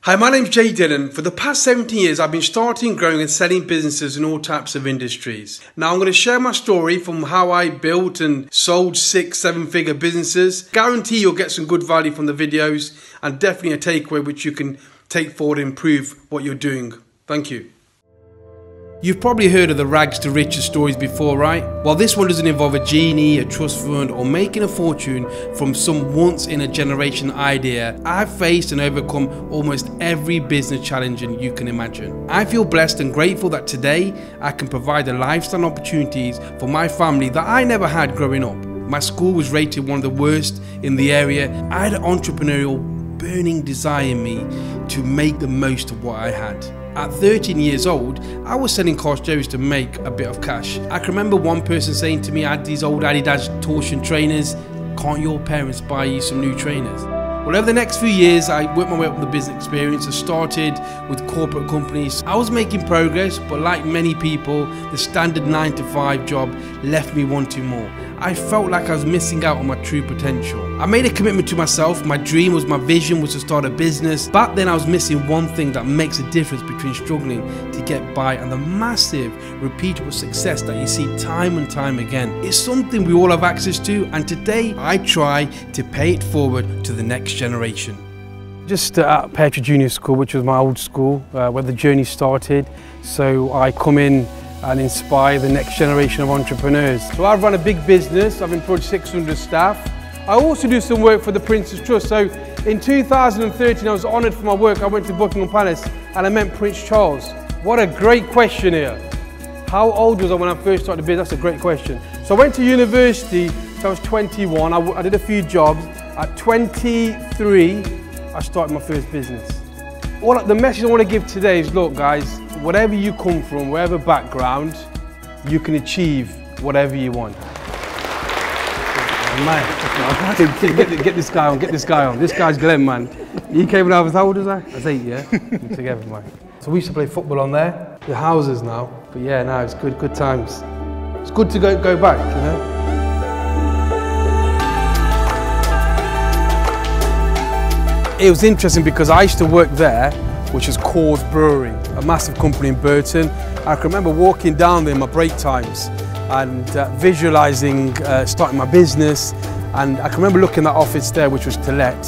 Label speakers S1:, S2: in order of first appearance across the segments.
S1: Hi, my name's Jay Dillon. For the past 17 years, I've been starting, growing and selling businesses in all types of industries. Now I'm going to share my story from how I built and sold 6-7 figure businesses. Guarantee you'll get some good value from the videos and definitely a takeaway which you can take forward and improve what you're doing. Thank you. You've probably heard of the rags to riches stories before, right? Well, this one doesn't involve a genie, a trust fund, or making a fortune from some once-in-a-generation idea. I've faced and overcome almost every business challenge you can imagine. I feel blessed and grateful that today I can provide the lifestyle opportunities for my family that I never had growing up. My school was rated one of the worst in the area. I had an entrepreneurial burning desire in me to make the most of what I had. At 13 years old, I was selling car stereos to make a bit of cash. I can remember one person saying to me, I had these old Adidas torsion trainers, can't your parents buy you some new trainers? Well, over the next few years, I worked my way up the business experience. I started with corporate companies. I was making progress, but like many people, the standard 9-to-5 job left me wanting more. I felt like I was missing out on my true potential. I made a commitment to myself. My dream was, my vision was to start a business. But then I was missing one thing that makes a difference between struggling to get by and the massive, repeatable success that you see time and time again. It's something we all have access to, and today I try to pay it forward to the next generation. Just at Petra Junior School, which was my old school, where the journey started. So I come in and inspire the next generation of entrepreneurs. So I've run a big business, I've employed 600 staff. I also do some work for the Prince's Trust. So in 2013 I was honoured for my work. I went to Buckingham Palace and I met Prince Charles. What a great question here. How old was I when I first started the business? That's a great question. So I went to university, so I was 21, I did a few jobs. At 23, I started my first business. The message I want to give today is, look guys, whatever you come from, whatever background, you can achieve whatever you want. Oh, man, get this guy on, get this guy on. This guy's Glenn, man. He came when I was, how old was I? I was 8, yeah? We're together, man. So we used to play football on there. The houses now. But yeah, no, it's good times. It's good to go back, you know? It was interesting because I used to work there, which is Coors Brewery, a massive company in Burton. I can remember walking down there in my break times and visualising starting my business. And I can remember looking at that office there, which was to let.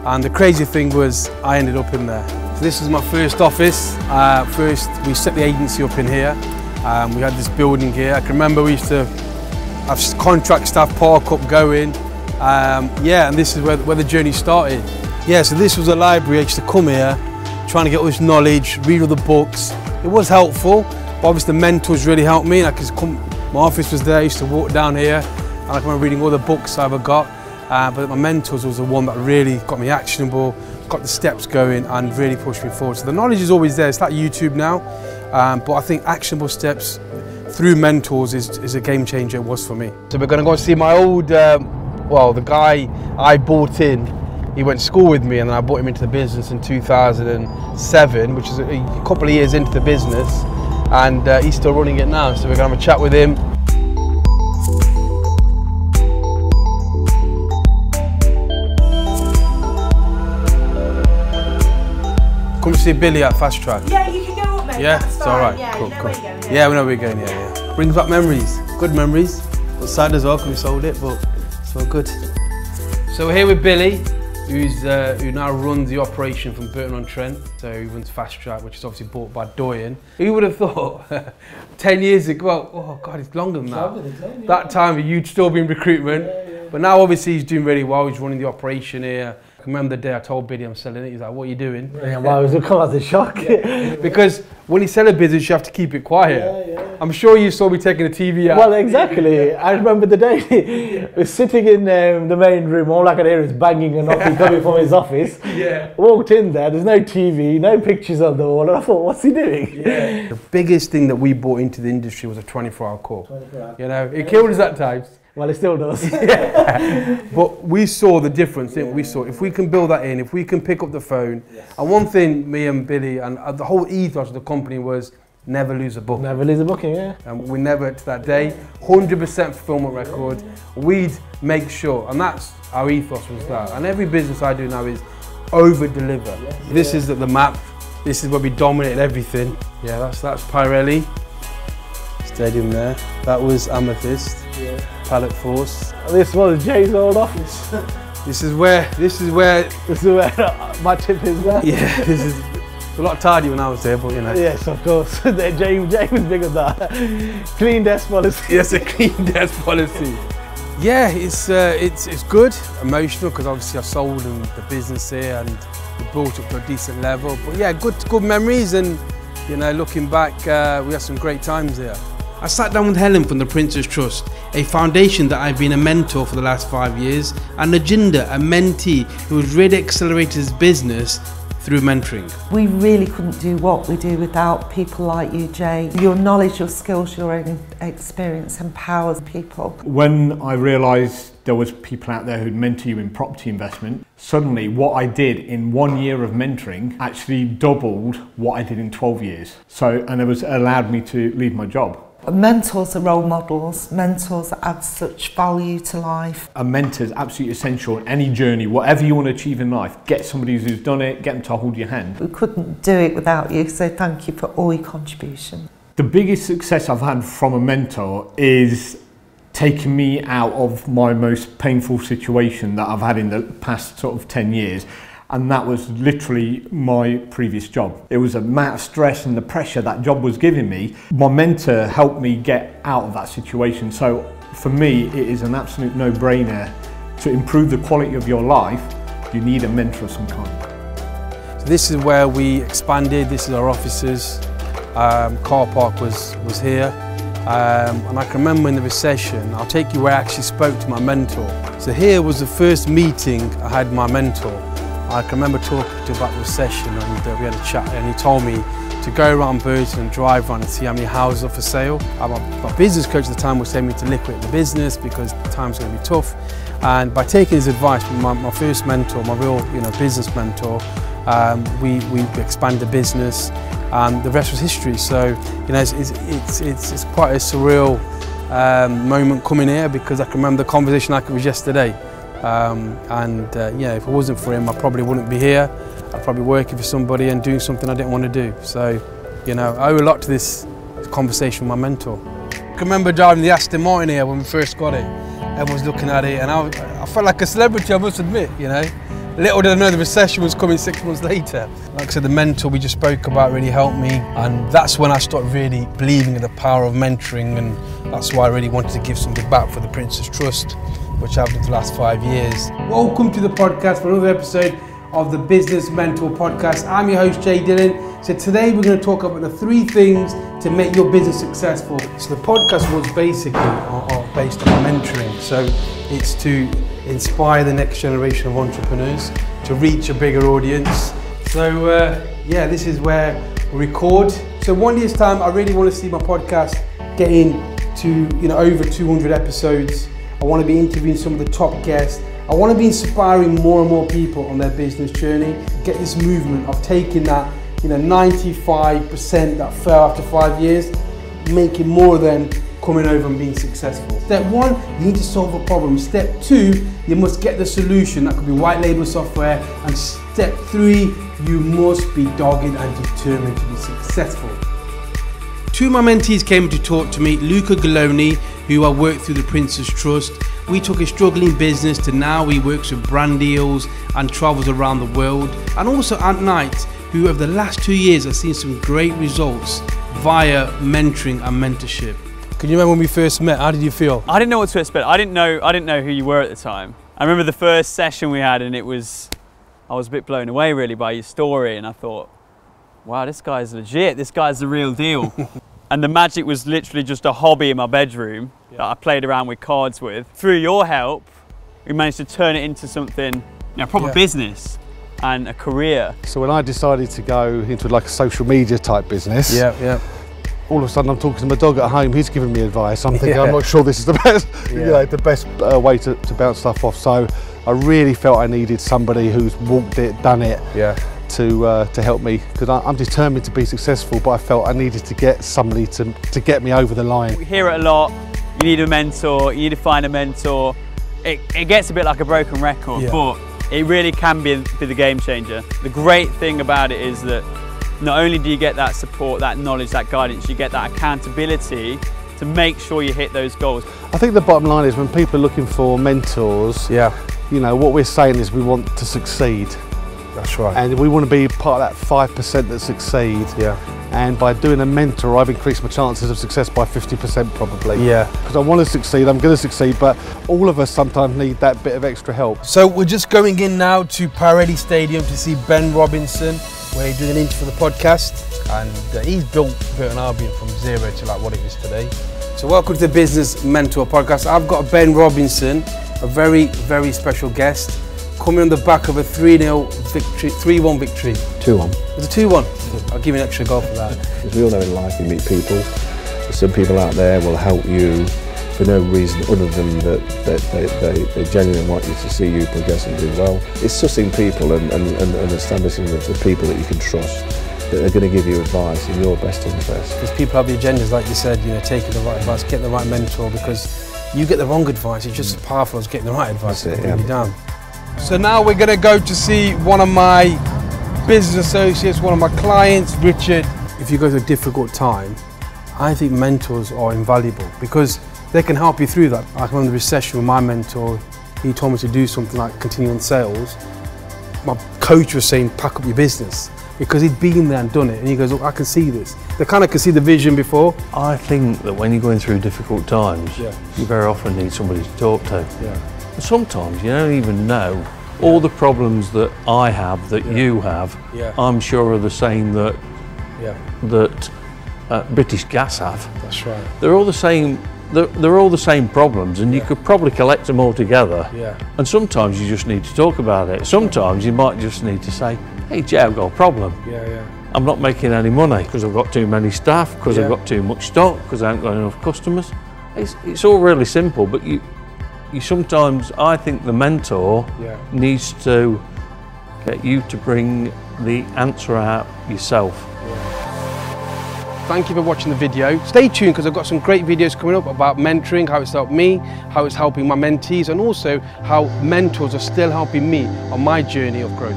S1: And the crazy thing was, I ended up in there. So this was my first office. First, we set the agency up in here. We had this building here. I can remember we used to have contract staff park up going. Yeah, and this is where the journey started. Yeah, so this was a library. I used to come here, trying to get all this knowledge, read all the books. It was helpful, but obviously the mentors really helped me. My office was there, I used to walk down here, and I remember reading all the books I ever got. But my mentors was the one that really got me actionable, got the steps going, and really pushed me forward. So the knowledge is always there. It's like YouTube now, but I think actionable steps through mentors is a game changer. It was for me. So we're going to go and see my old, the guy I bought in. He went to school with me, and then I brought him into the business in 2007, which is a couple of years into the business, and he's still running it now. So we're going to have a chat with him. Come to see Billy at Fast Track.
S2: Yeah, you can go up, mate.
S1: Yeah,
S2: that's
S1: it's all right.
S2: Yeah,
S1: cool,
S2: you know
S1: cool.
S2: where you're going,
S1: Yeah, we know where we're going. Yeah. Brings back memories, good memories. But sad as well because we sold it, but it's all good. So we're here with Billy, who now runs the operation from Burton-on-Trent. So he runs Fast Track, which is obviously bought by Doyen. Who would have thought 10 years ago, well, oh God, it's longer than that. That time you'd still be in recruitment. But now obviously he's doing really well, he's running the operation here. I can remember the day I told Billy I'm selling it, he's like, what are you doing?
S3: Yeah, well, it was come as a shock.
S1: Because when you sell a business, you have to keep it quiet. I'm sure you saw me taking the TV out.
S3: Well, exactly. I remember the day we were sitting in the main room, all I could hear is banging and knocking coming from his office.
S1: Yeah.
S3: Walked in there's no TV, no pictures on the wall, and I thought, what's he doing?
S1: Yeah. The biggest thing that we brought into the industry was a 24-hour call. You know, it killed us at times.
S3: Well, it still does.
S1: Yeah. But we saw the difference, didn't we? We saw if we can build that in, if we can pick up the phone. Yes. And one thing me and Billy and the whole ethos of the company was never lose a booking.
S3: Never lose a booking, yeah.
S1: And we never, to that day, 100% fulfillment record. We'd make sure, and that's our ethos was that. And every business I do now is over-deliver. Yes. This is the map. This is where we dominated everything. Yeah, that's Pirelli Stadium there. That was Amethyst. Yeah. Pallet Force.
S3: This was Jay's old office.
S1: This is where
S3: my tip is there.
S1: Yeah, this is a lot tidy when I was there, but you know.
S3: Yes, of course. Jay was big on that. Clean desk policy.
S1: Yes, a clean desk policy. Yeah, it's good, emotional, because obviously I sold the business here and we brought it to a decent level. But yeah, good memories, and you know, looking back, we had some great times here. I sat down with Helen from the Prince's Trust, a foundation that I've been a mentor for the last 5 years, and Najinder, a mentee who has really accelerated his business through mentoring.
S2: We really couldn't do what we do without people like you, Jay. Your knowledge, your skills, your own experience empowers people.
S4: When I realised there was people out there who'd mentor you in property investment, suddenly what I did in 1 year of mentoring actually doubled what I did in 12 years. And it allowed me to leave my job.
S2: Mentors are role models. Mentors add such value to life.
S4: A mentor is absolutely essential in any journey, whatever you want to achieve in life. Get somebody who's done it, get them to hold your hand.
S2: We couldn't do it without you, so thank you for all your contribution.
S4: The biggest success I've had from a mentor is taking me out of my most painful situation that I've had in the past sort of 10 years. And that was literally my previous job. It was the amount of stress and the pressure that job was giving me. My mentor helped me get out of that situation. So for me, it is an absolute no-brainer. To improve the quality of your life, you need a mentor of some kind.
S1: So this is where we expanded. This is our offices. Car park was here. And I can remember in the recession, I'll take you where I actually spoke to my mentor. So here was the first meeting I had with my mentor. I can remember talking to him about the recession, and we had a chat, and he told me to go around Burton and drive around and see how many houses are for sale. My business coach at the time was telling me to liquidate the business because the time's going to be tough. And by taking his advice, my first mentor, my real business mentor, we expanded the business, and the rest was history. So it's quite a surreal moment coming here, because I can remember the conversation like it was yesterday. If it wasn't for him, I probably wouldn't be here. I'd probably be working for somebody and doing something I didn't want to do. So, I owe a lot to this conversation with my mentor. I can remember driving the Aston Martin here when we first got it. Everyone was looking at it, and I felt like a celebrity, I must admit, Little did I know the recession was coming 6 months later. Like I said, the mentor we just spoke about really helped me, and that's when I started really believing in the power of mentoring, and that's why I really wanted to give something back for the Prince's Trust, which I've done for the last 5 years. Welcome to the podcast for another episode of the Business Mentor Podcast. I'm your host, Jay Dillon. So today we're going to talk about the 3 things to make your business successful. So the podcast was basically based on mentoring. So it's to inspire the next generation of entrepreneurs, to reach a bigger audience. So this is where we record. So 1 year's time, I really want to see my podcast getting to over 200 episodes. I want to be interviewing some of the top guests. I want to be inspiring more and more people on their business journey. Get this movement of taking that 95% that fell after 5 years, making more of them coming over and being successful. Step 1, you need to solve a problem. Step 2, you must get the solution. That could be white label software. And step 3, you must be dogged and determined to be successful. 2 of my mentees came to talk to me, Luca Galoni, who I worked through the Prince's Trust. We took a struggling business to now he works with brand deals and travels around the world. And also Ant Knight, who over the last 2 years has seen some great results via mentoring and mentorship. Can you remember when we first met? How did you feel?
S5: I didn't know what to expect. I didn't know who you were at the time. I remember the first session we had, and I was a bit blown away really by your story, and I thought, wow, this guy's legit. This guy's the real deal. And the magic was literally just a hobby in my bedroom that I played around with cards with. Through your help, we managed to turn it into something, proper business and a career.
S6: So when I decided to go into like a social media type business, all of a sudden I'm talking to my dog at home, he's giving me advice. I'm thinking, I'm not sure this is the best, the best way to bounce stuff off. So I really felt I needed somebody who's walked it, done it, to help me, because I'm determined to be successful, but I felt I needed to get somebody to get me over the line.
S5: We hear it a lot, you need a mentor, you need to find a mentor. It gets a bit like a broken record, but it really can be the game changer. The great thing about it is that not only do you get that support, that knowledge, that guidance, you get that accountability to make sure you hit those goals.
S6: I think the bottom line is when people are looking for mentors, you know, what we're saying is we want to succeed.
S1: That's right.
S6: And we want to be part of that 5% that succeed. Yeah. And by doing a mentor, I've increased my chances of success by 50% probably. Yeah. Because I want to succeed, I'm going to succeed, but all of us sometimes need that bit of extra help.
S1: So we're just going in now to Pirelli Stadium to see Ben Robinson, where he's doing an interview for the podcast. And he's built Burton Albion from zero to like what it is today. So welcome to the Business Mentor Podcast. I've got Ben Robinson, a very, very special guest, coming on the back of a 3-0 victory, 3-1 victory.
S7: 2-1.
S1: It was a 2-1. I'll give you an extra goal for that.
S7: As we all know in life, you meet people. Some people out there will help you for no reason other than that they genuinely want you to see you progress and do well. It's sussing people and establishing the people that you can trust, that are going to give you advice in your best interest.
S1: Because people have the agendas, like you said, you know, taking the right advice, getting the right mentor, because you get the wrong advice, it's just as powerful as getting the right advice.
S7: That's it, yeah.
S1: Down. So now we're going to go to see one of my business associates, one of my clients, Richard. If you go through a difficult time, I think mentors are invaluable because they can help you through that. Like when the recession with my mentor, he told me to do something like continuing sales. My coach was saying, pack up your business, because he'd been there and done it. And he goes, look, I can see this. They kind of could see the vision before.
S8: I think that when you're going through difficult times, you very often need somebody to talk to. Sometimes you don't even know all the problems that I have, that you have, I'm sure are the same that British Gas have.
S1: That's right.
S8: They're all the same. They're all the same problems, and you could probably collect them all together. And sometimes you just need to talk about it. Sometimes you might just need to say, "Hey, Jay, I've got a problem. I'm not making any money because I've got too many staff, because I've got too much stock, because I haven't got enough customers." It's all really simple, but you sometimes, I think the mentor needs to get you to bring the answer out yourself.
S1: Thank you for watching the video. Stay tuned because I've got some great videos coming up about mentoring, how it's helped me, how it's helping my mentees, and also how mentors are still helping me on my journey of growth.